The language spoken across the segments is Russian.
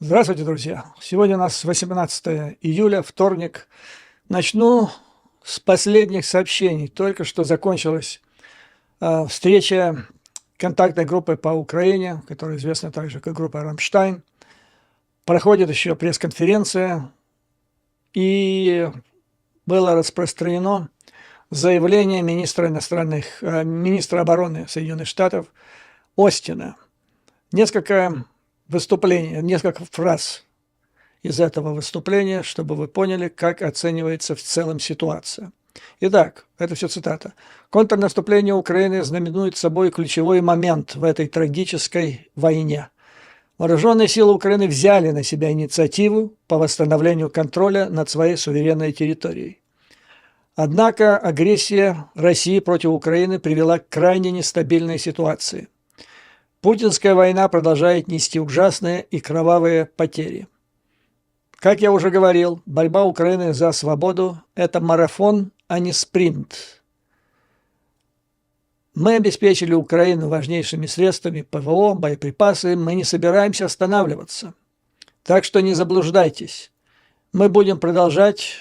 Здравствуйте, друзья! Сегодня у нас 18 июля, вторник. Начну с последних сообщений. Только что закончилась встреча контактной группы по Украине, которая известна также как группа «Рамштайн». Проходит еще пресс-конференция, и было распространено заявление министра обороны Соединенных Штатов Остина. Несколько фраз из этого выступления, чтобы вы поняли, как оценивается в целом ситуация. Итак, это все цитата. «Контрнаступление Украины знаменует собой ключевой момент в этой трагической войне. Вооруженные силы Украины взяли на себя инициативу по восстановлению контроля над своей суверенной территорией. Однако агрессия России против Украины привела к крайне нестабильной ситуации. Путинская война продолжает нести ужасные и кровавые потери. Как я уже говорил, борьба Украины за свободу – это марафон, а не спринт. Мы обеспечили Украину важнейшими средствами ПВО, боеприпасы, мы не собираемся останавливаться. Так что не заблуждайтесь. Мы будем продолжать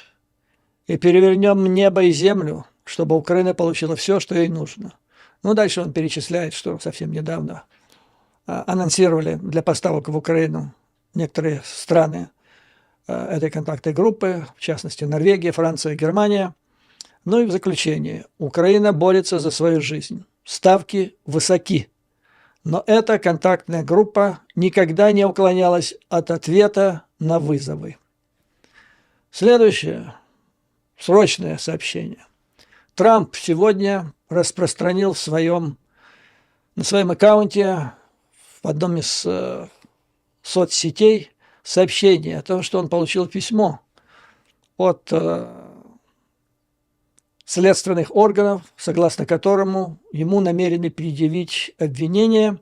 и перевернем небо и землю, чтобы Украина получила все, что ей нужно». Ну, дальше он перечисляет, что совсем недавно анонсировали для поставок в Украину некоторые страны этой контактной группы, в частности Норвегия, Франция, Германия. Ну и в заключение. Украина борется за свою жизнь. Ставки высоки. Но эта контактная группа никогда не уклонялась от ответа на вызовы. Следующее. Срочное сообщение. Трамп сегодня распространил на своем аккаунте в одном из соцсетей сообщение о том, что он получил письмо от следственных органов, согласно которому ему намерены предъявить обвинение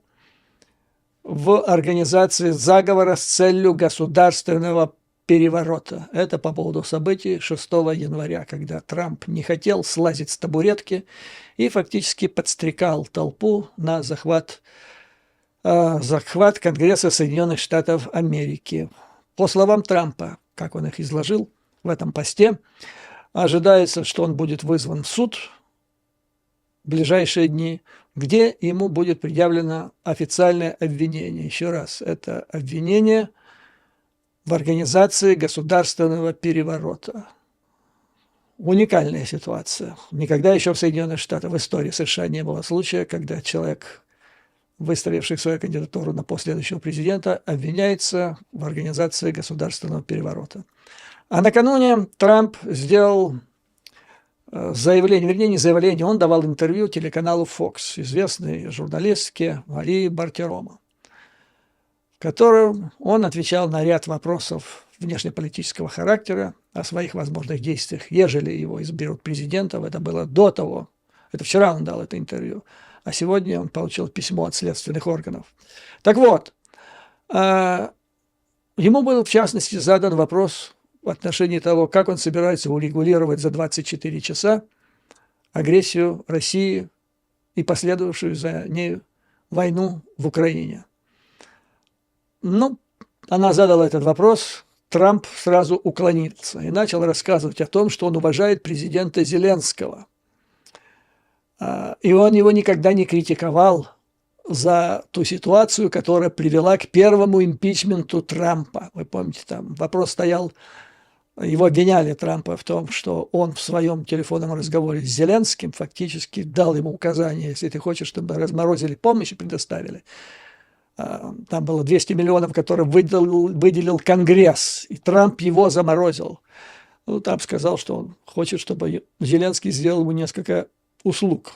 в организации заговора с целью государственного переворота. Это по поводу событий 6 января, когда Трамп не хотел слазить с табуретки и фактически подстрекал толпу на захват Конгресса Соединенных Штатов Америки. По словам Трампа, как он их изложил в этом посте, ожидается, что он будет вызван в суд в ближайшие дни, где ему будет предъявлено официальное обвинение. Еще раз, это обвинение в организации государственного переворота. Уникальная ситуация. Никогда еще в Соединенных Штатах, в истории США не было случая, когда человек, выставивший свою кандидатуру на пост следующего президента, обвиняется в организации государственного переворота. А накануне Трамп сделал заявление, вернее, не заявление, он давал интервью телеканалу Fox, известной журналистке Марии Бартиромо, в котором он отвечал на ряд вопросов внешнеполитического характера о своих возможных действиях, ежели его изберут президентом. Это было до того, это вчера он дал это интервью, а сегодня он получил письмо от следственных органов. Так вот, ему был в частности задан вопрос в отношении того, как он собирается урегулировать за 24 часа агрессию России и последовавшую за ней войну в Украине. Ну, она задала этот вопрос, Трамп сразу уклонился и начал рассказывать о том, что он уважает президента Зеленского. И он его никогда не критиковал за ту ситуацию, которая привела к первому импичменту Трампа. Вы помните, там вопрос стоял, его обвиняли Трампа в том, что он в своем телефонном разговоре с Зеленским фактически дал ему указание: если ты хочешь, чтобы разморозили помощь и предоставили. Там было 200 миллионов, которые выделил Конгресс, и Трамп его заморозил. Ну, Трамп сказал, что он хочет, чтобы Зеленский сделал ему несколько услуг,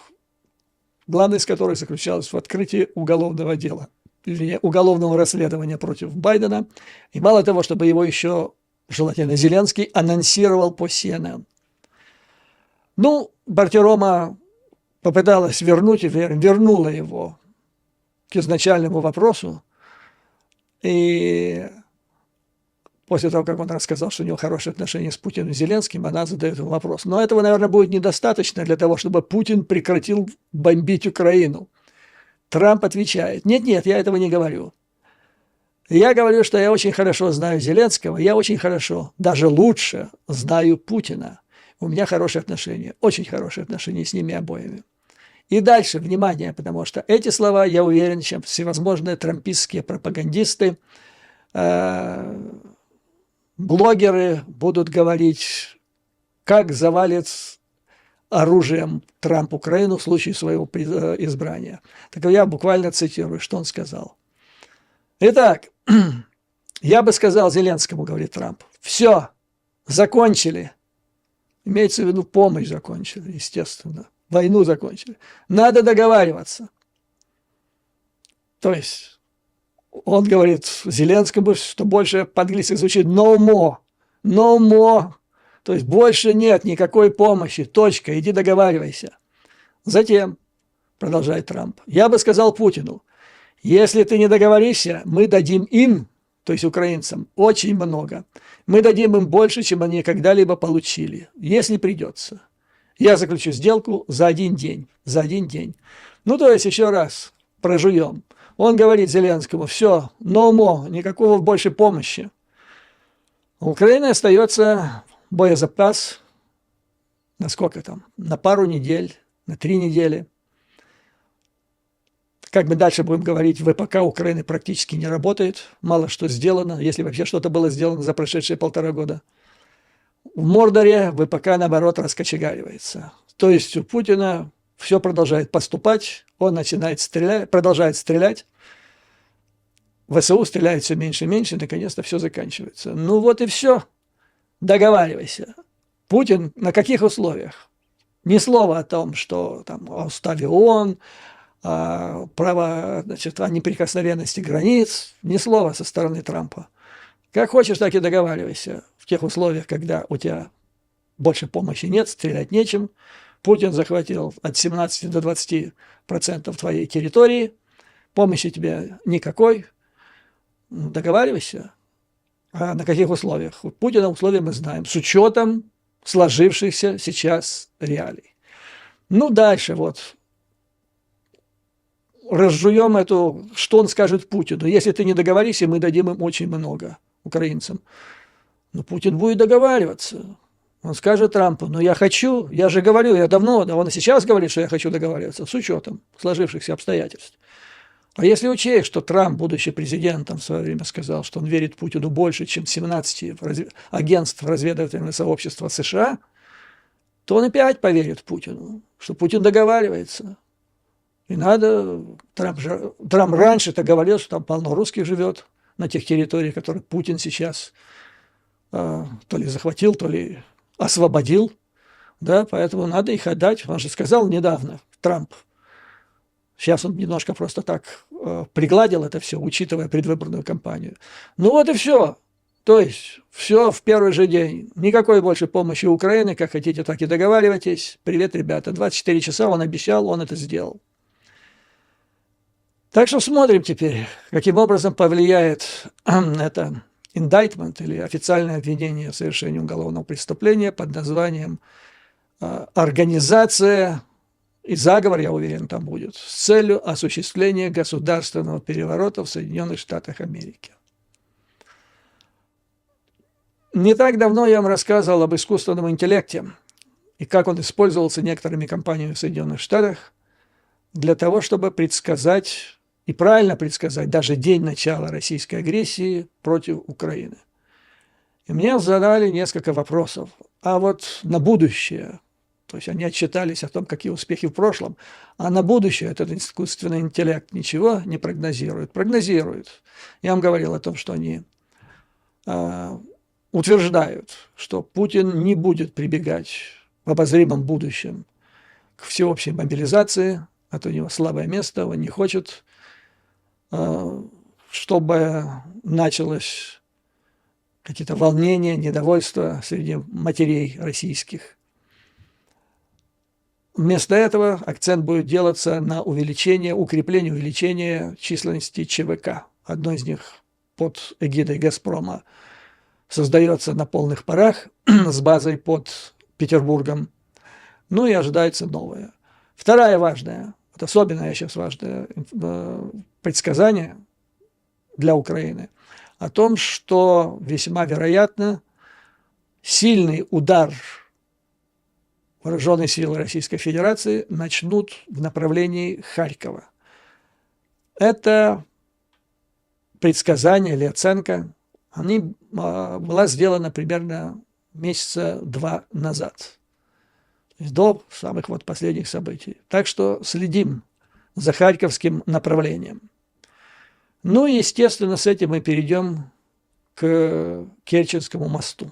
главная из которых заключалась в открытии уголовного дела, или уголовного расследования против Байдена. И мало того, чтобы его еще, желательно Зеленский, анонсировал по CNN. Ну, Бартиромо попыталась вернула его к изначальному вопросу, и после того, как он рассказал, что у него хорошие отношения с Путиным и Зеленским, она задает ему вопрос. Но этого, наверное, будет недостаточно для того, чтобы Путин прекратил бомбить Украину. Трамп отвечает: нет-нет, я этого не говорю. Я говорю, что я очень хорошо знаю Зеленского, я очень хорошо, даже лучше знаю Путина. У меня хорошие отношения, очень хорошие отношения с ними обоими. И дальше, внимание, потому что эти слова, я уверен, чем всевозможные трампистские пропагандисты, блогеры будут говорить, как завалит оружием Трамп Украину в случае своего избрания. Так я буквально цитирую, что он сказал. Итак, я бы сказал Зеленскому, говорит Трамп, все, закончили. Имеется в виду, помощь закончили, естественно. Войну закончили. Надо договариваться. То есть он говорит Зеленскому, что больше по-английски звучит no more. No more. То есть больше нет никакой помощи. Точка. Иди договаривайся. Затем, продолжает Трамп, я бы сказал Путину, если ты не договоришься, мы дадим им, то есть украинцам, очень много. Мы дадим им больше, чем они когда-либо получили, если придется. Я заключу сделку за один день. За один день. Ну, то есть, еще раз, прожуем. Он говорит Зеленскому, все, no more, никакого больше помощи. У Украины остается боезапас на сколько там? На пару недель, на 3 недели. Как мы дальше будем говорить, ВПК Украины практически не работает, мало что сделано, если вообще что-то было сделано за прошедшие 1,5 года. В Мордоре ВПК, наоборот, раскочегаривается. То есть у Путина все продолжает поступать, он начинает стрелять, продолжает стрелять, ВСУ стреляет все меньше и меньше, и наконец-то все заканчивается. Ну вот и все, договаривайся. Путин на каких условиях? Ни слова о том, что там о уставе ООН, право, значит, о неприкосновенности границ, ни слова со стороны Трампа. Как хочешь, так и договаривайся. В тех условиях, когда у тебя больше помощи нет, стрелять нечем. Путин захватил от 17 до 20% твоей территории, помощи тебе никакой. Договаривайся. А на каких условиях? У Путина условия мы знаем, с учетом сложившихся сейчас реалий. Ну, дальше вот. Разжуем эту, что он скажет Путину. Если ты не договоришься, мы дадим им очень много, украинцам. Но Путин будет договариваться. Он скажет Трампу, ну я хочу, я же говорю, я давно, он и сейчас говорит, что я хочу договариваться, с учетом сложившихся обстоятельств. А если учесть, что Трамп, будучи президентом, в свое время сказал, что он верит Путину больше, чем 17 агентств разведывательного сообщества США, то он опять поверит Путину, что Путин договаривается. И надо, Трамп раньше-то говорил, что там полно русских живет на тех территориях, которые Путин сейчас то ли захватил, то ли освободил, да, поэтому надо их отдать. Он же сказал недавно, Трамп, сейчас он немножко просто так пригладил это все, учитывая предвыборную кампанию. Ну вот и все. То есть все в первый же день. Никакой больше помощи Украины, как хотите, так и договаривайтесь. Привет, ребята. 24 часа он обещал, он это сделал. Так что смотрим теперь, каким образом повлияет это indictment или официальное обвинение в совершении уголовного преступления под названием «Организация и заговор», я уверен, там будет, с целью осуществления государственного переворота в Соединенных Штатах Америки. Не так давно я вам рассказывал об искусственном интеллекте и как он использовался некоторыми компаниями в Соединенных Штатах для того, чтобы предсказать и правильно предсказать даже день начала российской агрессии против Украины. И мне задали несколько вопросов. А вот на будущее, то есть они отчитались о том, какие успехи в прошлом, а на будущее этот искусственный интеллект ничего не прогнозирует. Прогнозирует. Я вам говорил о том, что они утверждают, что Путин не будет прибегать в обозримом будущем к всеобщей мобилизации, а то у него слабое место, он не хочет, чтобы началось какие-то волнения, недовольство среди матерей российских. Вместо этого акцент будет делаться на укрепление, увеличение численности ЧВК. Одно из них под эгидой «Газпрома» создается на полных парах с базой под Петербургом. Ну и ожидается новое. Вторая важная, вот особенно сейчас важное предсказание для Украины о том, что весьма вероятно сильный удар вооруженные силы Российской Федерации начнут в направлении Харькова. Это предсказание или оценка, была сделана примерно месяца 2 назад, до самых вот последних событий. Так что следим за харьковским направлением. Ну и, естественно, с этим мы перейдем к Керченскому мосту.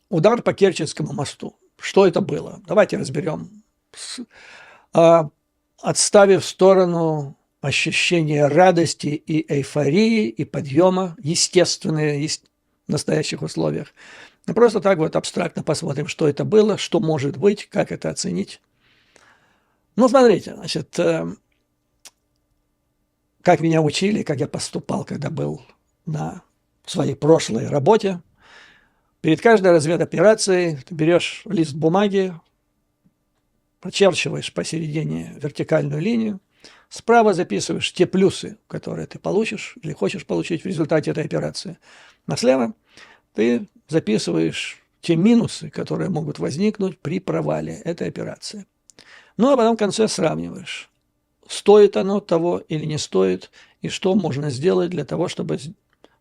Удар по Керченскому мосту. Что это было? Давайте разберем. Отставив в сторону ощущения радости и эйфории, и подъема, естественные в настоящих условиях. Мы просто так вот абстрактно посмотрим, что это было, что может быть, как это оценить. Ну, смотрите, значит, как меня учили, как я поступал, когда был на своей прошлой работе. Перед каждой разведоперацией ты берешь лист бумаги, прочерчиваешь посередине вертикальную линию, справа записываешь те плюсы, которые ты получишь или хочешь получить в результате этой операции. А слева ты записываешь те минусы, которые могут возникнуть при провале этой операции. Ну, а потом в конце сравниваешь, стоит оно того или не стоит, и что можно сделать для того, чтобы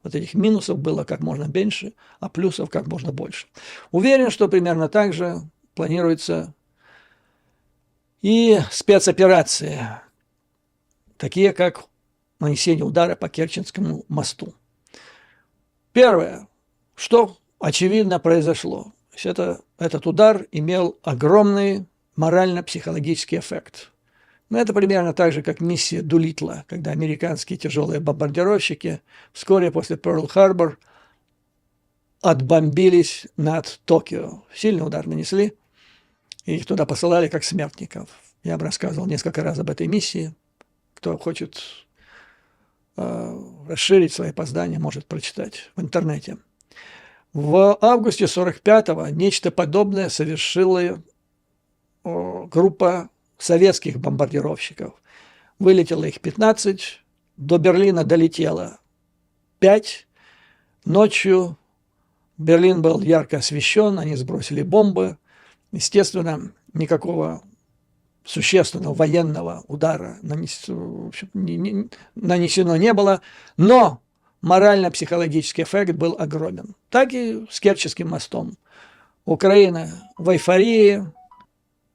вот этих минусов было как можно меньше, а плюсов как можно больше. Уверен, что примерно так же планируется и спецоперации, такие как нанесение удара по Керченскому мосту. Первое, что очевидно произошло, этот удар имел огромный морально-психологический эффект. Но это примерно так же, как миссия Дулиттла, когда американские тяжелые бомбардировщики вскоре после Пёрл-Харбор отбомбились над Токио. Сильный удар нанесли, и их туда посылали как смертников. Я бы рассказывал несколько раз об этой миссии. Кто хочет расширить свои познания, может прочитать в интернете. В августе 1945-го нечто подобное совершила группа советских бомбардировщиков. Вылетело их 15, до Берлина долетело 5. Ночью Берлин был ярко освещен, они сбросили бомбы. Естественно, никакого существенного военного удара нанесено не было, но морально-психологический эффект был огромен. Так и с Керченским мостом. Украина в эйфории,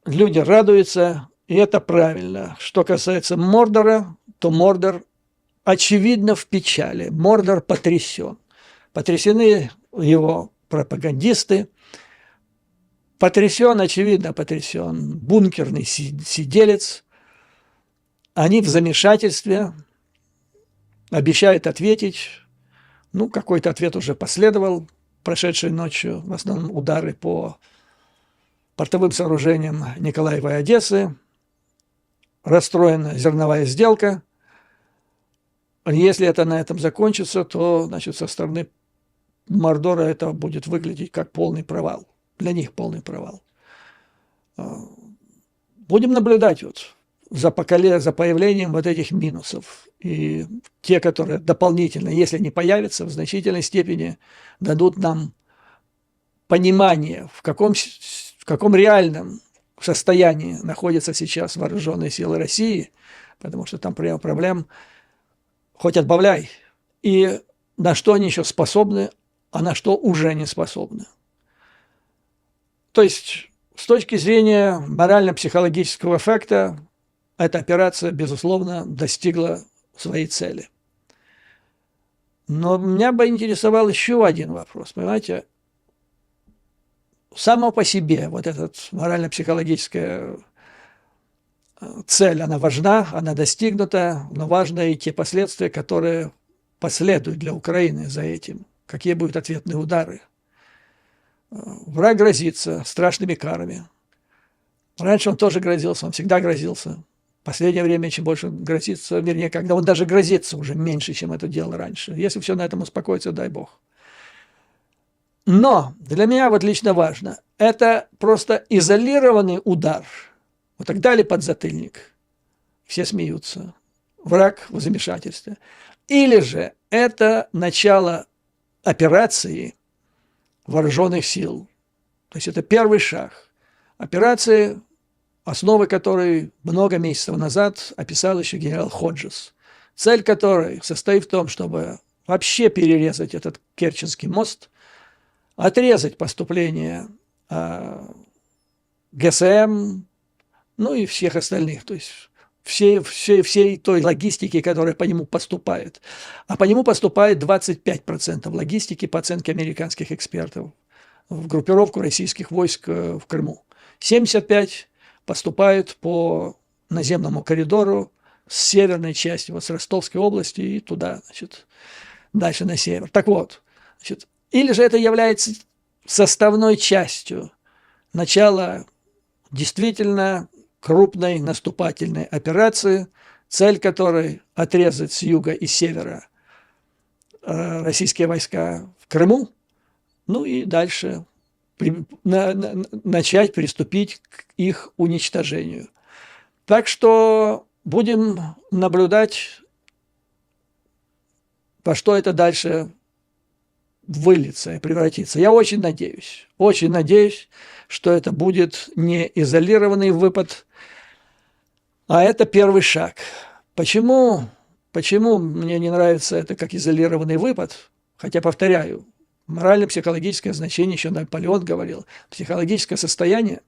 люди радуются, и это правильно. Что касается Мордора, то Мордор очевидно в печали. Мордор потрясен. Потрясены его пропагандисты. Потрясен, очевидно потрясен бункерный сиделец. Они в замешательстве, обещают ответить. Ну, какой-то ответ уже последовал прошедшей ночью. В основном удары по портовым сооружениям Николаева и Одессы. Расстроена зерновая сделка. Если это на этом закончится, то, значит, со стороны Мордора это будет выглядеть как полный провал. Для них полный провал. Будем наблюдать вот за появлением вот этих минусов. И те, которые дополнительно, если не появятся, в значительной степени дадут нам понимание, в каком реальном состоянии находятся сейчас вооруженные силы России, потому что там проблем хоть отбавляй, и на что они еще способны, а на что уже не способны. То есть, с точки зрения морально-психологического эффекта, эта операция, безусловно, достигла своей цели. Но меня бы интересовал еще один вопрос, понимаете? Само по себе вот эта морально-психологическая цель, она важна, она достигнута, но важны и те последствия, которые последуют для Украины за этим. Какие будут ответные удары. Враг грозится страшными карами. Раньше он тоже грозился, он всегда грозился. В последнее время, чем больше он грозится, вернее, когда он даже грозится уже меньше, чем это делал раньше. Если все на этом успокоится, дай бог. Но для меня вот лично важно, это просто изолированный удар. Вот так дали подзатыльник, все смеются, враг в замешательстве. или же это начало операции вооруженных сил. То есть это первый шаг. Операции, основы которой много месяцев назад описал еще генерал Ходжес. Цель которой состоит в том, чтобы вообще перерезать этот Керченский мост, отрезать поступление ГСМ, ну и всех остальных, то есть всей той логистики, которая по нему поступает. А по нему поступает 25% логистики, по оценке американских экспертов, в группировку российских войск в Крыму. 75% поступает по наземному коридору с северной части, вот с Ростовской области и туда, значит, дальше на север. Так вот, значит, или же это является составной частью начала действительно крупной наступательной операции, цель которой отрезать с юга и севера российские войска в Крыму, ну и дальше начать приступить к их уничтожению. Так что будем наблюдать, во что это дальше выльется и превратится. Я очень надеюсь, что это будет не изолированный выпад, а это первый шаг. Почему мне не нравится это как изолированный выпад? Хотя, повторяю, морально-психологическое значение, еще Наполеон говорил, психологическое состояние,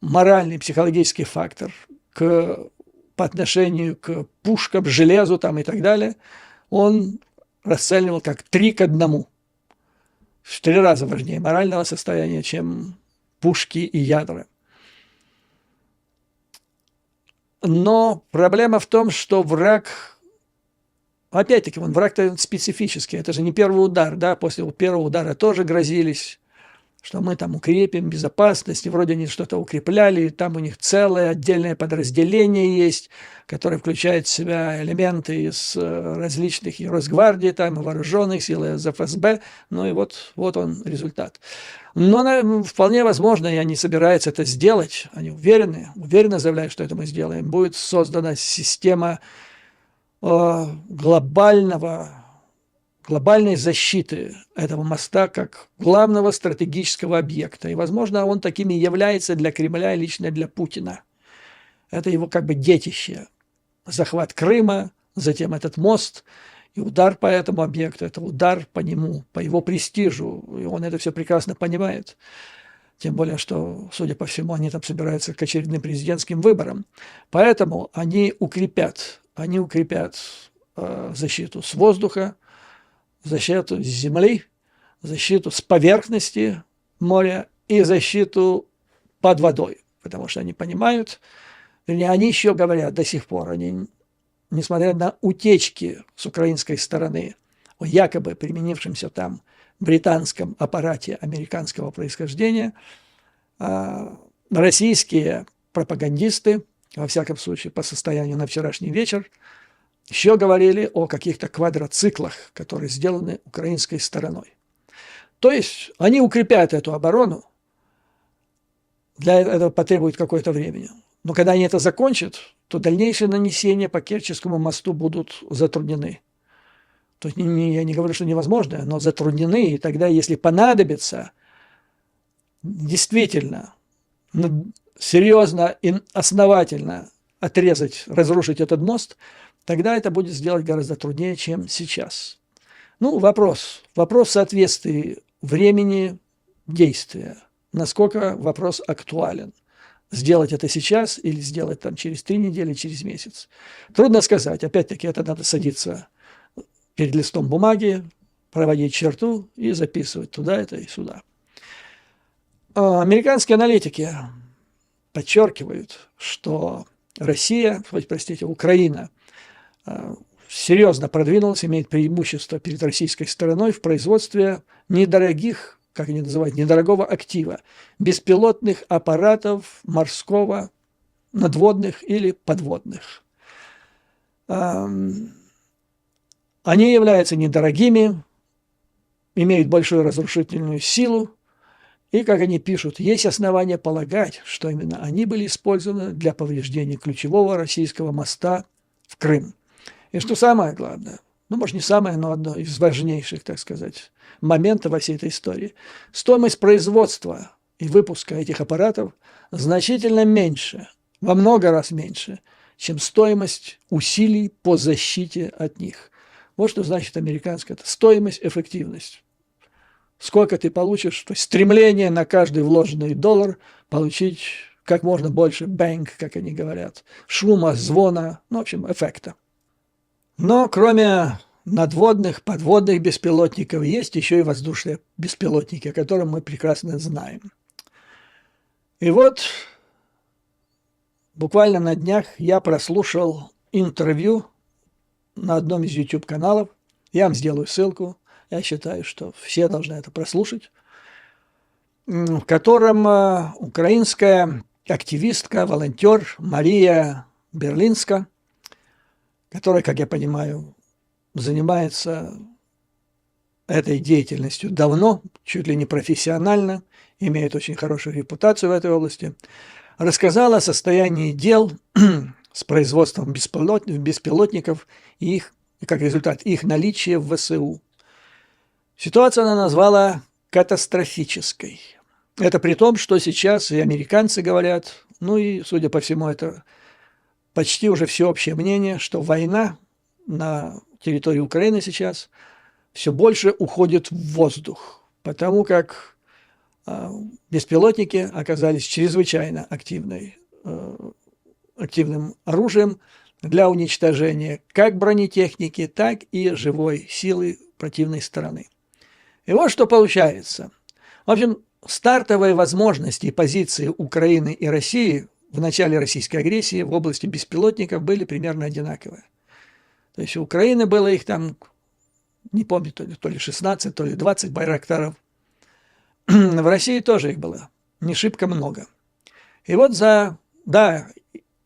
моральный психологический фактор по отношению к пушкам, железу там, и так далее, он расценивал как 3:1. В 3 раза важнее морального состояния, чем пушки и ядра. Но проблема в том, что враг, опять-таки, враг-то специфический, это же не первый удар, да, после первого удара тоже грозились, что мы там укрепим безопасность, и вроде они что-то укрепляли, и там у них целое отдельное подразделение есть, которое включает в себя элементы из различных и Росгвардии, там, и вооруженных сил, и из ФСБ, ну и вот он результат. Но вполне возможно, и они собираются это сделать, они уверенно заявляют, что это мы сделаем, будет создана система глобальной защиты этого моста как главного стратегического объекта. И, возможно, он таким и является для Кремля и лично для Путина. Это его как бы детище. Захват Крыма, затем этот мост, и удар по этому объекту, это удар по нему, по его престижу. И он это все прекрасно понимает. Тем более, что, судя по всему, они там собираются к очередным президентским выборам. Поэтому они укрепят защиту с воздуха, защиту с земли, защиту с поверхности моря и защиту под водой. Потому что они понимают, вернее, они еще говорят до сих пор, они, несмотря на утечки с украинской стороны о якобы применившемся там британском аппарате американского происхождения, российские пропагандисты, во всяком случае, по состоянию на вчерашний вечер, еще говорили о каких-то квадроциклах, которые сделаны украинской стороной. То есть они укрепят эту оборону, для этого потребует какое-то время. Но когда они это закончат, то дальнейшие нанесения по Керченскому мосту будут затруднены. То есть я не говорю, что невозможно, но затруднены, и тогда, если понадобится действительно серьезно и основательно отрезать, разрушить этот мост, тогда это будет сделать гораздо труднее, чем сейчас. Ну, вопрос соответствия времени действия. Насколько вопрос актуален. Сделать это сейчас или сделать там через 3 недели, через месяц. Трудно сказать. Опять-таки, это надо садиться перед листом бумаги, проводить черту и записывать туда это и сюда. Американские аналитики подчеркивают, что Украина серьезно продвинулась, имеет преимущество перед российской стороной в производстве недорогих, как они называют, недорогого актива, беспилотных аппаратов морского, надводных или подводных. Они являются недорогими, имеют большую разрушительную силу, и, как они пишут, есть основания полагать, что именно они были использованы для повреждения ключевого российского моста в Крым. И что самое главное, ну, может, не самое, но одно из важнейших, так сказать, моментов во всей этой истории. Стоимость производства и выпуска этих аппаратов значительно меньше, во много раз меньше, чем стоимость усилий по защите от них. Вот что значит американская это стоимость, эффективность. Сколько ты получишь, то есть стремление на каждый вложенный доллар получить как можно больше бэнг, как они говорят, шума, звона, ну, в общем, эффекта. Но кроме надводных, подводных беспилотников есть еще и воздушные беспилотники, о которых мы прекрасно знаем. И вот буквально на днях я прослушал интервью на одном из YouTube-каналов. Я вам сделаю ссылку. Я считаю, что все должны это прослушать. В котором украинская активистка, волонтер Мария Берлинска, которая, как я понимаю, занимается этой деятельностью давно, чуть ли не профессионально, имеет очень хорошую репутацию в этой области, рассказала о состоянии дел с производством беспилотников и их, как результат, их наличия в ВСУ. Ситуацию она назвала катастрофической. Это при том, что сейчас и американцы говорят, ну и, судя по всему, это почти уже всеобщее мнение, что война на территории Украины сейчас все больше уходит в воздух, потому как беспилотники оказались чрезвычайно активным оружием для уничтожения как бронетехники, так и живой силы противной стороны. И вот что получается. В общем, стартовые возможности и позиции Украины и России в начале российской агрессии в области беспилотников были примерно одинаковые. То есть у Украины было их там, не помню, то ли 16, то ли 20 байрактаров. В России тоже их было не шибко много. И вот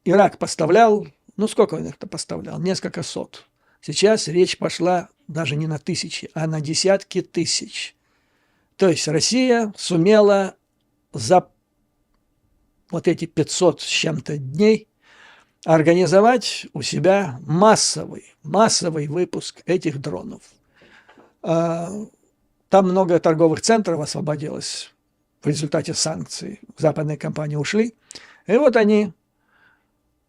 Ирак поставлял, ну сколько он их-то поставлял? Несколько сот. Сейчас речь пошла даже не на тысячи, а на десятки тысяч. То есть Россия сумела за вот эти 500 с чем-то дней организовать у себя массовый выпуск этих дронов. Там много торговых центров освободилось в результате санкций. Западные компании ушли. И вот они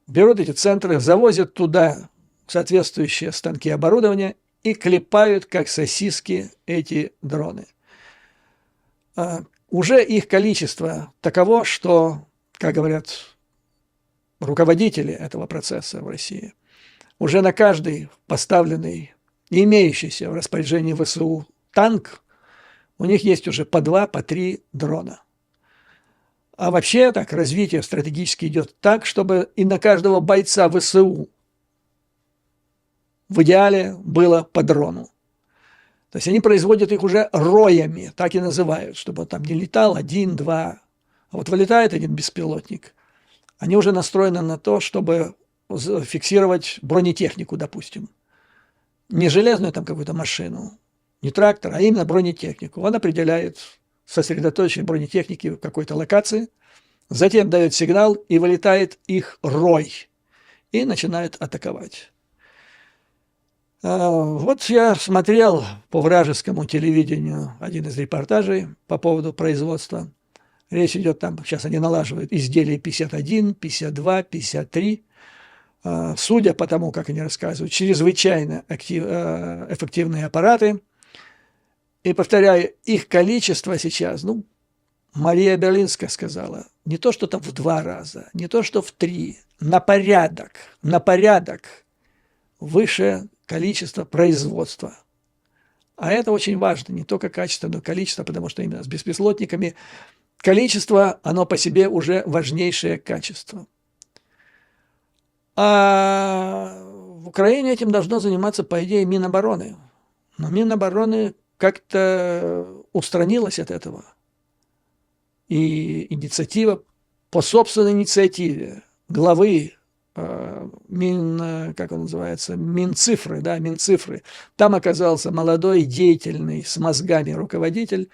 берут эти центры, завозят туда соответствующие станки оборудования и клепают, как сосиски, эти дроны. Уже их количество таково, что, как говорят руководители этого процесса в России, уже на каждый поставленный, имеющийся в распоряжении ВСУ танк, у них есть уже по 2, по 3 дрона. А вообще так развитие стратегически идет так, чтобы и на каждого бойца ВСУ в идеале было по дрону. То есть они производят их уже роями, так и называют, чтобы он там не летал 1, 2. А вот вылетает один беспилотник, они уже настроены на то, чтобы фиксировать бронетехнику, допустим. Не железную там какую-то машину, не трактор, а именно бронетехнику. Он определяет сосредоточение бронетехники в какой-то локации, затем дает сигнал, и вылетает их рой, и начинают атаковать. Вот я смотрел по вражескому телевидению один из репортажей по поводу производства. Речь идет там, сейчас они налаживают изделия 51, 52, 53. Судя по тому, как они рассказывают, чрезвычайно эффективные аппараты. И, повторяю, их количество сейчас, ну, Мария Берлинская сказала, не то, что там в 2 раза, не то, что в 3, на порядок выше количество производства. А это очень важно, не только качество, но и количество, потому что именно с беспилотниками количество, оно по себе уже важнейшее качество. А в Украине этим должно заниматься, по идее, Минобороны. Но Минобороны как-то устранилась от этого. И инициатива по собственной инициативе главы Минцифры. Там оказался молодой, деятельный, с мозгами руководитель,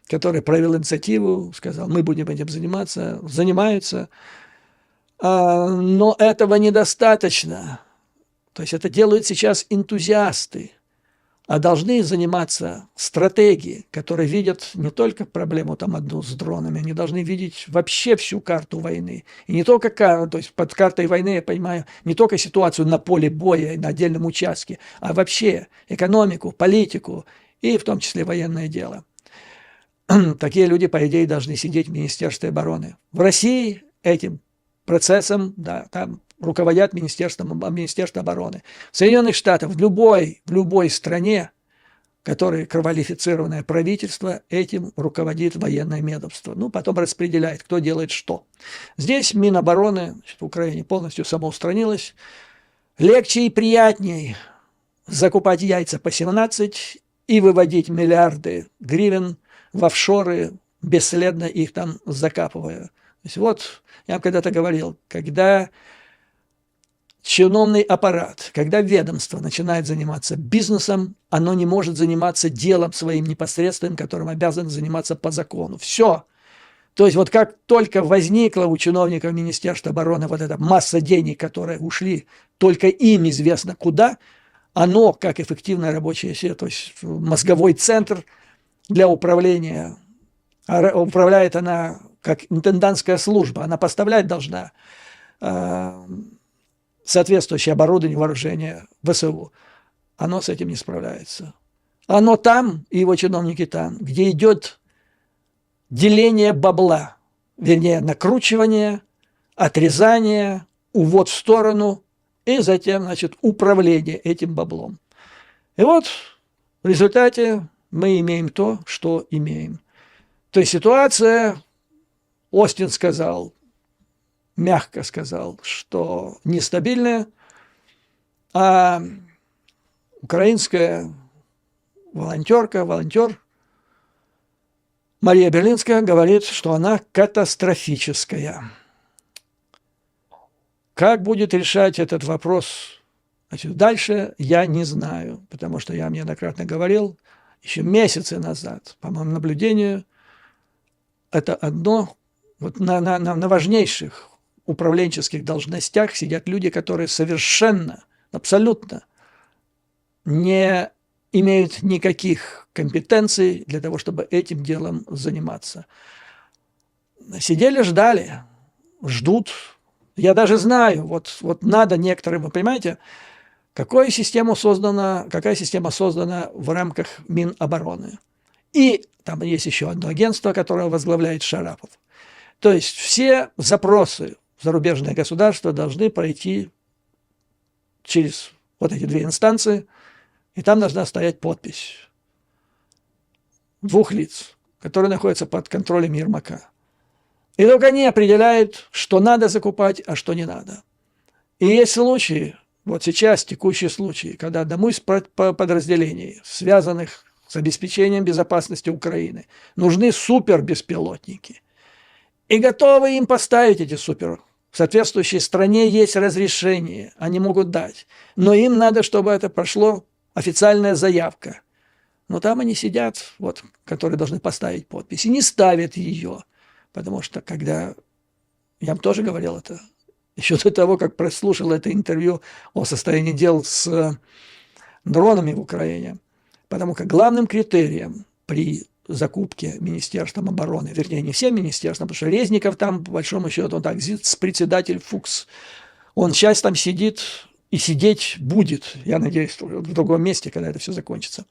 который провел инициативу, сказал, мы будем этим заниматься, занимаются. Но этого недостаточно. То есть это делают сейчас энтузиасты, а должны заниматься стратегии, которые видят не только проблему там одну с дронами, они должны видеть вообще всю карту войны. И не только, то есть под картой войны, я понимаю, не только ситуацию на поле боя и на отдельном участке, а вообще экономику, политику и в том числе военное дело. Такие люди, по идее, должны сидеть в Министерстве обороны. В России этим процессом, да, там руководят Министерство обороны. В Соединенных Штатах, в любой стране, которой квалифицированное правительство, этим руководит военное ведомство. Ну, потом распределяет, кто делает что. Здесь Минобороны, в Украине полностью самоустранилась. Легче и приятней закупать яйца по 17 и выводить миллиарды гривен в офшоры, бесследно их там закапывая. То есть вот, я вам когда-то говорил, когда чиновный аппарат, когда ведомство начинает заниматься бизнесом, оно не может заниматься делом своим непосредственным, которым обязан заниматься по закону. Все. То есть вот как только возникла у чиновников Министерства обороны вот эта масса денег, которые ушли, только им известно куда, оно, как эффективная рабочая сила, то есть мозговой центр для управления, управляет она как интендантская служба, она поставлять должна соответствующее оборудование, вооружение ВСУ. Оно с этим не справляется. Оно там, и его чиновники там, где идет деление бабла, вернее, накручивание, отрезание, увод в сторону и затем, значит, управление этим баблом. И вот в результате мы имеем то, что имеем. То есть ситуация, Остин сказал, мягко сказал, что нестабильная, а украинская волонтер Мария Берлинская говорит, что она катастрофическая. Как будет решать этот вопрос, значит, дальше, я не знаю, потому что я вам неоднократно говорил, еще месяцы назад, по моему наблюдению, это одно, вот на важнейших управленческих должностях сидят люди, которые совершенно, абсолютно не имеют никаких компетенций для того, чтобы этим делом заниматься. Сидели, ждали, ждут. Я даже знаю, вот надо некоторым, вы понимаете, какая система создана в рамках Минобороны. И там есть еще одно агентство, которое возглавляет Шарапов. То есть все запросы в зарубежное государство должны пройти через вот эти две инстанции, и там должна стоять подпись двух лиц, которые находятся под контролем Ермака. И только они определяют, что надо закупать, а что не надо. И есть случаи, вот сейчас текущие случаи, когда одному из подразделений, связанных с обеспечением безопасности Украины, нужны супербеспилотники. И готовы им поставить эти супер. В соответствующей стране есть разрешение, они могут дать. Но им надо, чтобы это прошло официальная заявка. Но там они сидят, вот, которые должны поставить подпись, и не ставят ее. Потому что когда, я вам тоже говорил это, еще до того, как прослушал это интервью о состоянии дел с дронами в Украине, потому как главным критерием при закупке Министерством обороны, вернее, не всем министерством, потому что Резников там, по большому счету, он так, председатель ФУКС, он сейчас там сидит и сидеть будет, я надеюсь, в другом месте, когда это все закончится.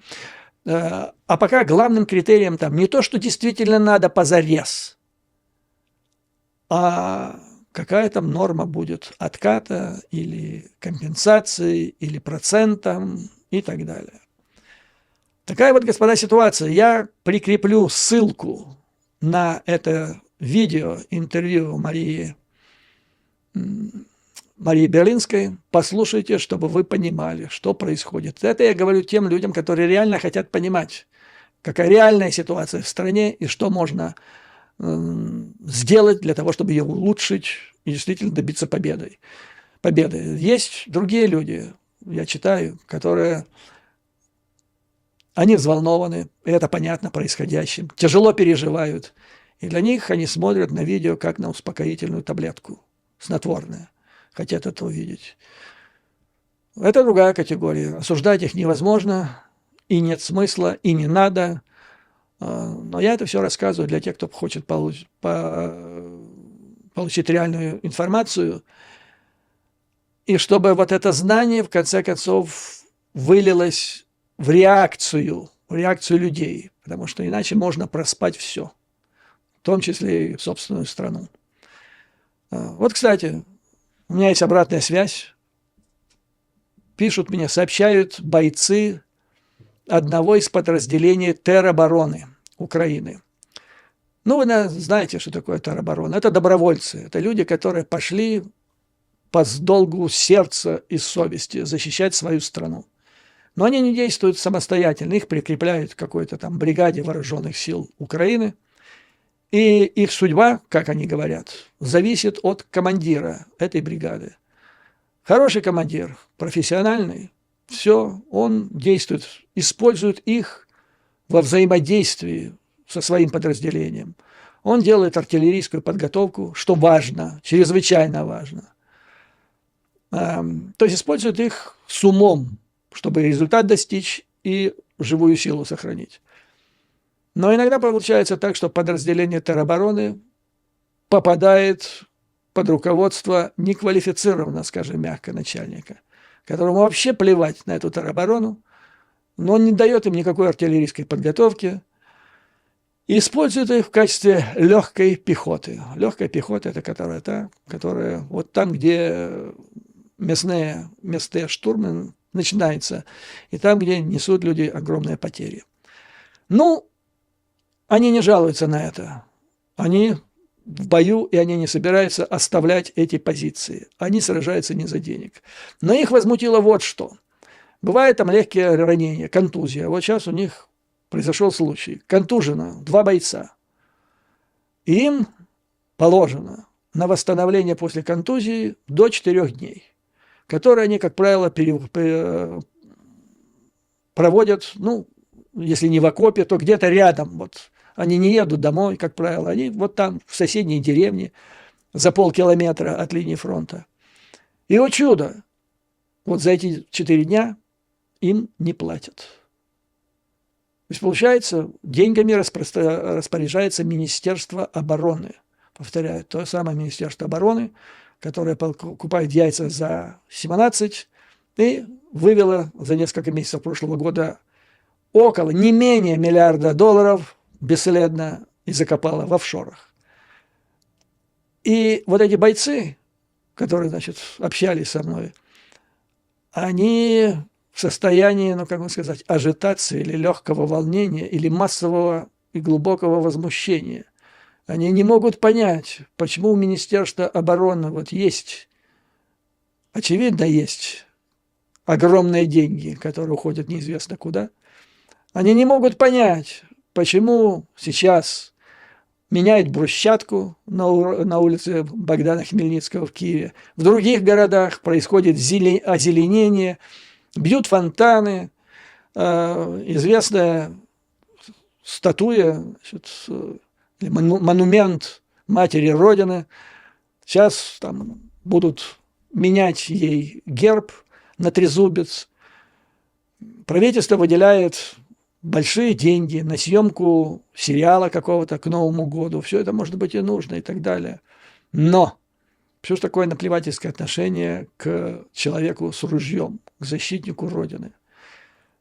А пока главным критерием там не то, что действительно надо позарез, а какая там норма будет отката или компенсации, или процентом и так далее. Такая вот, господа, ситуация. Я прикреплю ссылку на это видео, интервью Марии Берлинской. Послушайте, чтобы вы понимали, что происходит. Это я говорю тем людям, которые реально хотят понимать, какая реальная ситуация в стране и что можно сделать для того, чтобы ее улучшить и действительно добиться победы. Есть другие люди, я читаю, которые... Они взволнованы, и это понятно происходящим, тяжело переживают. И для них они смотрят на видео как на успокоительную таблетку, снотворное. Хотят это увидеть. Это другая категория. Осуждать их невозможно, и нет смысла, и не надо. Но я это все рассказываю для тех, кто хочет получить реальную информацию, и чтобы вот это знание, в конце концов, вылилось в реакцию людей, потому что иначе можно проспать все, в том числе и собственную страну. Вот, кстати, у меня есть обратная связь. Пишут мне, сообщают бойцы одного из подразделений теробороны Украины. Ну, вы знаете, что такое тероборона. Это добровольцы, это люди, которые пошли по долгу сердца и совести защищать свою страну. Но они не действуют самостоятельно, их прикрепляют к какой-то там бригаде вооруженных сил Украины. И их судьба, как они говорят, зависит от командира этой бригады. Хороший командир, профессиональный, все, он действует, использует их во взаимодействии со своим подразделением. Он делает артиллерийскую подготовку, что важно, чрезвычайно важно. То есть использует их с умом, чтобы результат достичь и живую силу сохранить. Но иногда получается так, что подразделение теробороны попадает под руководство неквалифицированного, скажем мягко, начальника, которому вообще плевать на эту тероборону, но он не дает им никакой артиллерийской подготовки и использует их в качестве легкой пехоты. Легкая пехота – это которая вот там, где местные штурмы начинаются, и там, где несут люди огромные потери. Ну, они не жалуются на это. Они в бою, и они не собираются оставлять эти позиции. Они сражаются не за денег. Но их возмутило вот что. Бывают там легкие ранения, контузия. Вот сейчас у них произошел случай. Контужено 2 бойца. И им положено на восстановление после контузии до 4 дней, которые они, как правило, проводят, ну, если не в окопе, то где-то рядом. Вот. Они не едут домой, как правило, они вот там, в соседней деревне, за полкилометра от линии фронта. И, о чудо, вот за эти 4 дня им не платят. То есть, получается, деньгами распоряжается Министерство обороны. Повторяю, то самое Министерство обороны, которое покупает яйца за 17 и вывело за несколько месяцев прошлого года около, не менее $1 миллиарда бесследно и закопала в офшорах. И вот эти бойцы, которые, значит, общались со мной, они в состоянии, ну, как бы сказать, ажитации или легкого волнения, или массового и глубокого возмущения. Они не могут понять, почему у Министерства обороны вот есть, очевидно, есть огромные деньги, которые уходят неизвестно куда. Они не могут понять, почему сейчас меняют брусчатку на улице Богдана Хмельницкого в Киеве. В других городах происходит озеленение, бьют фонтаны. Известная статуя, монумент Матери Родины. Сейчас там будут менять ей герб на трезубец. Правительство выделяет большие деньги на съемку сериала какого-то к Новому году. Все это, может быть, и нужно, и так далее. Но что ж такое наплевательское отношение к человеку с ружьем, к защитнику Родины?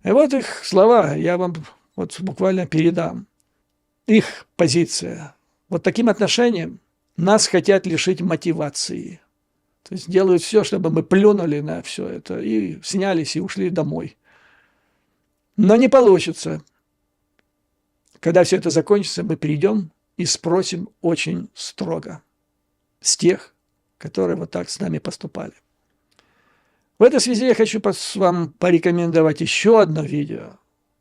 И вот их слова, я вам вот буквально передам. Их позиция. Вот таким отношением нас хотят лишить мотивации. То есть делают все, чтобы мы плюнули на все это и снялись и ушли домой. Но не получится. Когда все это закончится, мы придем и спросим очень строго с тех, которые вот так с нами поступали. В этой связи я хочу вам порекомендовать еще одно видео.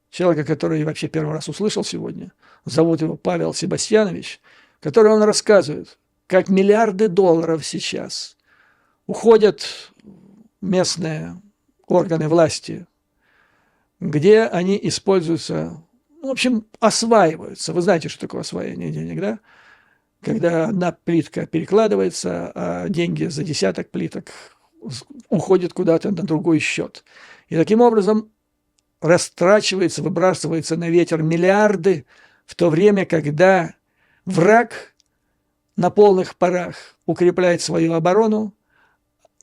Человека, который я вообще первый раз услышал сегодня, зовут его Павел Себастьянович, который он рассказывает, как миллиарды долларов сейчас уходят местные органы власти, где они используются, в общем, осваиваются. Вы знаете, что такое освоение денег, да? Когда одна плитка перекладывается, а деньги за десяток плиток уходит куда-то на другой счет. И таким образом растрачивается, выбрасывается на ветер миллиарды, в то время, когда враг на полных парах укрепляет свою оборону,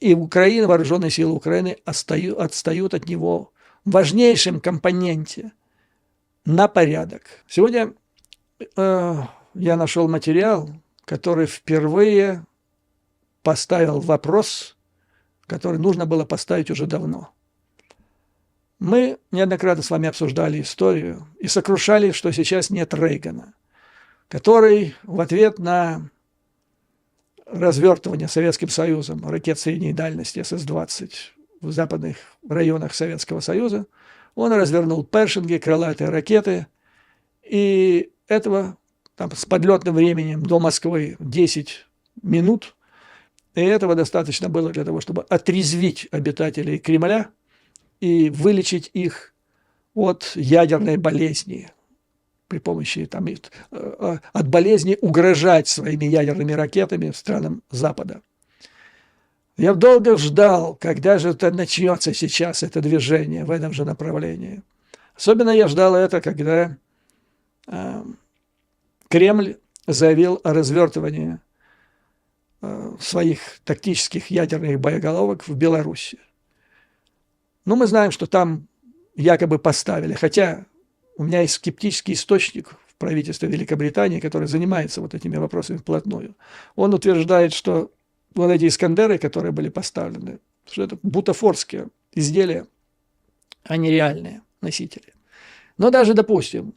и Украина, вооруженные силы Украины отстают от него в важнейшем компоненте на порядок. Сегодня я нашел материал, который впервые поставил вопрос, который нужно было поставить уже давно. Мы неоднократно с вами обсуждали историю и сокрушали, что сейчас нет Рейгана, который в ответ на развертывание Советским Союзом ракет средней дальности СС-20 в западных районах Советского Союза, он развернул Першинги, крылатые ракеты, и этого там, с подлетным временем до Москвы 10 минут, и этого достаточно было для того, чтобы отрезвить обитателей Кремля и вылечить их от ядерной болезни, при помощи там, от болезни угрожать своими ядерными ракетами странам Запада. Я долго ждал, когда же это начнется сейчас, это движение в этом же направлении. Особенно я ждал это, когда Кремль заявил о развертывании своих тактических ядерных боеголовок в Беларуси. Ну, мы знаем, что там якобы поставили, хотя у меня есть скептический источник в правительстве Великобритании, который занимается вот этими вопросами вплотную. Он утверждает, что вот эти «Искандеры», которые были поставлены, что это бутафорские изделия, а не реальные носители. Но даже допустим,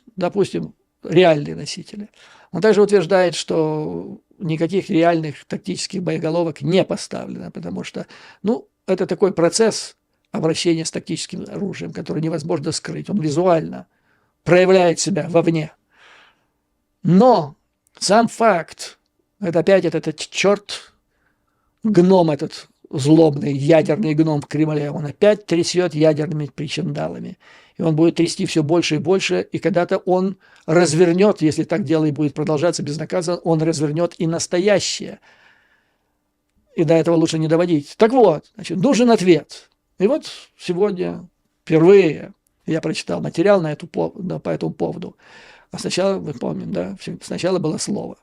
реальные носители. Он также утверждает, что никаких реальных тактических боеголовок не поставлено, потому что, ну, это такой процесс обращения с тактическим оружием, который невозможно скрыть. Он визуально проявляет себя вовне. Но сам факт, это опять этот черт, гном этот злобный, ядерный гном в Кремле, он опять трясет ядерными причиндалами. И он будет трясти все больше и больше, и когда-то он развернет, если так дело и будет продолжаться безнаказанно, он развернет и настоящее. И до этого лучше не доводить. Так вот, значит, нужен ответ. И вот сегодня впервые я прочитал материал по этому поводу. А сначала, мы помним, да, сначала было слово.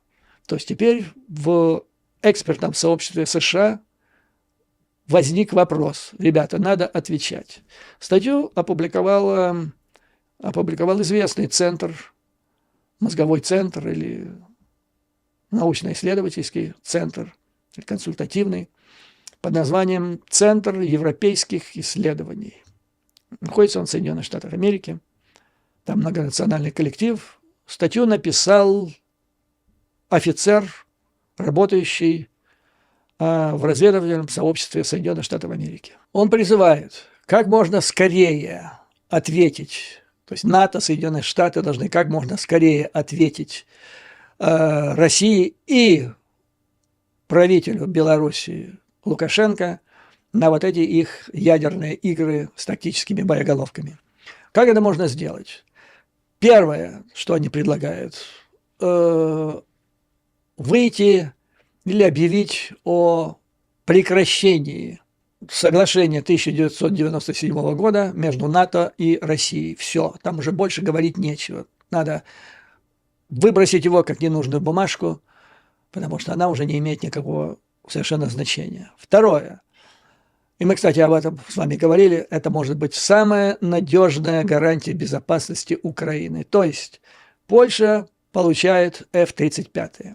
То есть теперь в экспертном сообществе США возник вопрос. Ребята, надо отвечать. Статью опубликовал известный центр, мозговой центр или научно-исследовательский центр, или консультативный, под названием «Центр европейских исследований». Находится он в Соединенных Штатах Америки. Там многонациональный коллектив. Статью написал офицер, работающий в разведывательном сообществе Соединенных Штатов Америки. Он призывает как можно скорее ответить, то есть НАТО, Соединенные Штаты должны как можно скорее ответить России и правителю Белоруссии Лукашенко на вот эти их ядерные игры с тактическими боеголовками. Как это можно сделать? Первое, что они предлагают, выйти или объявить о прекращении соглашения 1997 года между НАТО и Россией. Все, там уже больше говорить нечего. Надо выбросить его как ненужную бумажку, потому что она уже не имеет никакого совершенно значения. Второе. И мы, кстати, об этом с вами говорили, это может быть самая надежная гарантия безопасности Украины. То есть Польша получает F-35.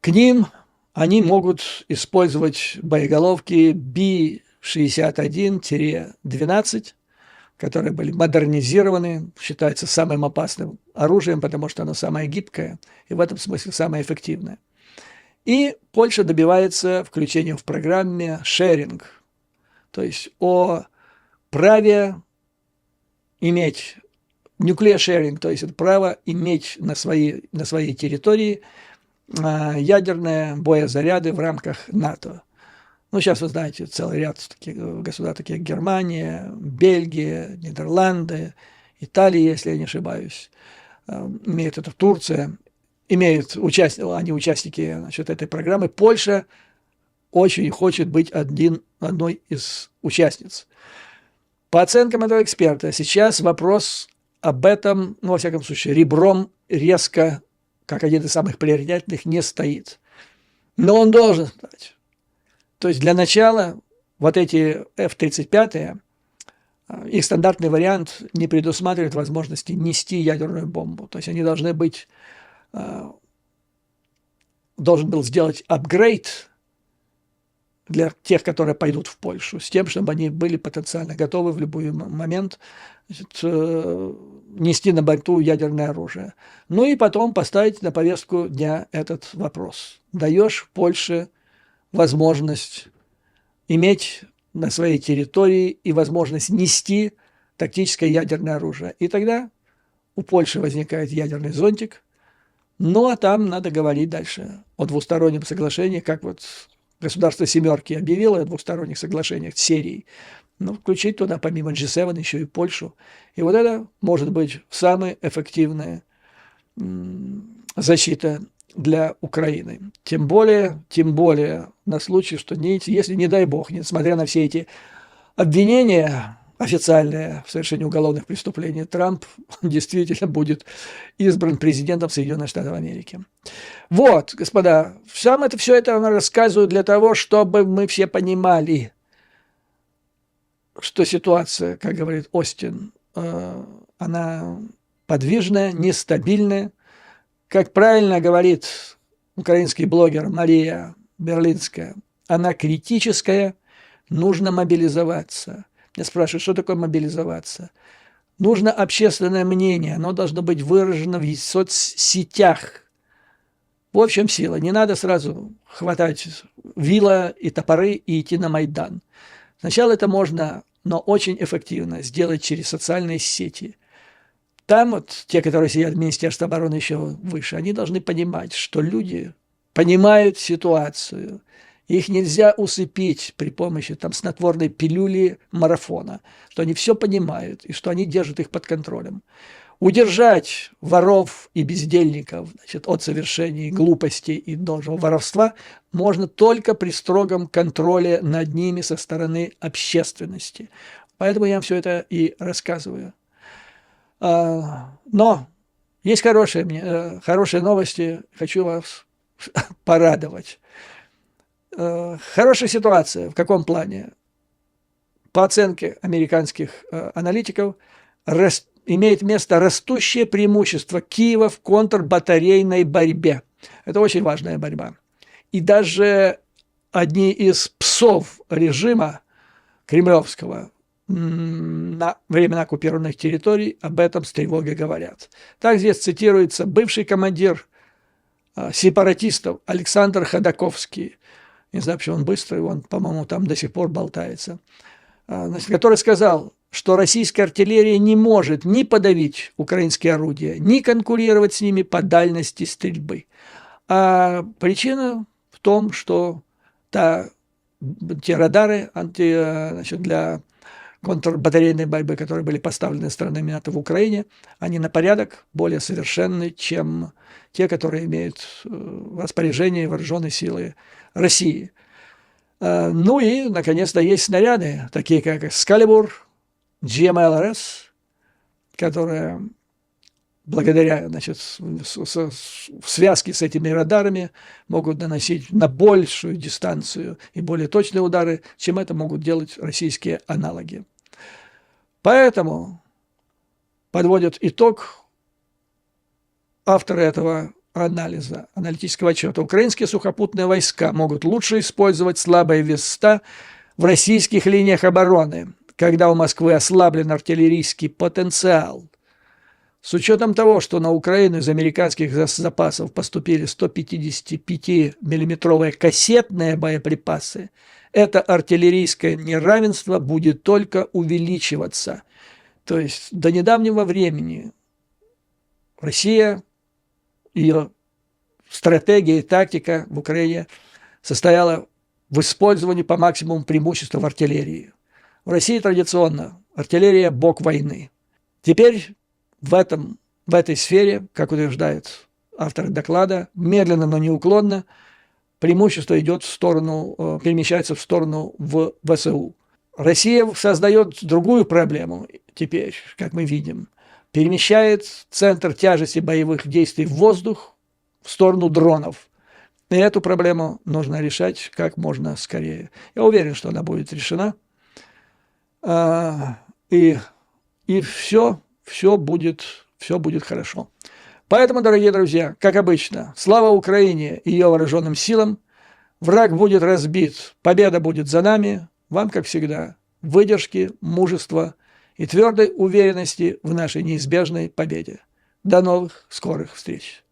К ним они могут использовать боеголовки Би-61-12, которые были модернизированы, считается самым опасным оружием, потому что оно самое гибкое и в этом смысле самое эффективное. И Польша добивается включения в программе sharing, то есть о праве иметь nuclear sharing, то есть это право иметь на своей территории ядерные боезаряды в рамках НАТО. Ну, сейчас вы знаете целый ряд таких государств, таких как Германия, Бельгия, Нидерланды, Италия, если я не ошибаюсь, имеет это Турция. Они участники, значит, этой программы. Польша очень хочет быть одной из участниц. По оценкам этого эксперта, сейчас вопрос об этом, ну, во всяком случае, ребром резко, как один из самых приоритетных, не стоит. Но он должен стать. То есть для начала вот эти F-35, их стандартный вариант не предусматривает возможности нести ядерную бомбу. То есть они должны быть, должен был сделать апгрейд для тех, которые пойдут в Польшу, с тем, чтобы они были потенциально готовы в любой момент, значит, нести на борту ядерное оружие. Ну и потом поставить на повестку дня этот вопрос. Даешь Польше возможность иметь на своей территории и возможность нести тактическое ядерное оружие. И тогда у Польши возникает ядерный зонтик. Ну, а там надо говорить дальше о двустороннем соглашении, как вот государство «семерки» объявило о двусторонних соглашениях с Сирией. Ну, включить туда помимо G7 еще и Польшу. И вот это может быть самая эффективная защита для Украины. Тем более на случай, что если, не дай бог, несмотря на все эти обвинения официальные в совершении уголовных преступлений, Трамп действительно будет избран президентом Соединенных Штатов Америки. Вот, господа, все это я рассказываю для того, чтобы мы все понимали, что ситуация, как говорит Остин, она подвижная, нестабильная. Как правильно говорит украинский блогер Мария Берлинская, она критическая, нужно мобилизоваться. Меня спрашивают, что такое мобилизоваться? Нужно общественное мнение, оно должно быть выражено в соцсетях. В общем, сила. Не надо сразу хватать вила и топоры и идти на Майдан. Сначала это можно, но очень эффективно сделать через социальные сети. Там вот те, которые сидят в Министерстве обороны еще выше, они должны понимать, что люди понимают ситуацию. Их нельзя усыпить при помощи там снотворной пилюли марафона, что они все понимают и что они держат их под контролем. Удержать воров и бездельников, значит, от совершения глупостей и должного воровства можно только при строгом контроле над ними со стороны общественности. Поэтому я вам все это и рассказываю. Но есть хорошие новости, хочу вас порадовать. Хорошая ситуация в каком плане? По оценке американских аналитиков, имеет место растущее преимущество Киева в контрбатарейной борьбе. Это очень важная борьба. И даже одни из псов режима кремлевского на времена оккупированных территорий об этом с тревогой говорят. Так здесь цитируется бывший командир сепаратистов Александр Ходаковский. Не знаю, почему он быстрый, он, по-моему, там до сих пор болтается. Который сказал, что российская артиллерия не может ни подавить украинские орудия, ни конкурировать с ними по дальности стрельбы. А причина в том, что те радары для контрбатарейной борьбы, которые были поставлены странами НАТО в Украине, они на порядок более совершенны, чем те, которые имеют в распоряжении вооруженные силы России. Ну и, наконец-то, есть снаряды, такие как Excalibur, GMLRS, которые благодаря, значит, в связке с этими радарами могут наносить на большую дистанцию и более точные удары, чем это могут делать российские аналоги. Поэтому подводят итог авторы этого анализа, аналитического отчета. Украинские сухопутные войска могут лучше использовать слабые места в российских линиях обороны, когда у Москвы ослаблен артиллерийский потенциал. С учетом того, что на Украину из американских запасов поступили 155-миллиметровые кассетные боеприпасы, это артиллерийское неравенство будет только увеличиваться. То есть до недавнего времени Россия, ее стратегия и тактика в Украине состояла в использовании по максимуму преимущества в артиллерии. В России традиционно артиллерия – бог войны. Теперь в этой сфере, как утверждает автор доклада, медленно, но неуклонно преимущество идет в сторону, перемещается в сторону в ВСУ. Россия создает другую проблему теперь, как мы видим. Перемещает центр тяжести боевых действий в воздух в сторону дронов. И эту проблему нужно решать как можно скорее. Я уверен, что она будет решена. И все будет хорошо. Поэтому, дорогие друзья, как обычно, слава Украине и ее вооруженным силам. Враг будет разбит, победа будет за нами. Вам, как всегда, выдержки, мужества и твердой уверенности в нашей неизбежной победе. До новых скорых встреч!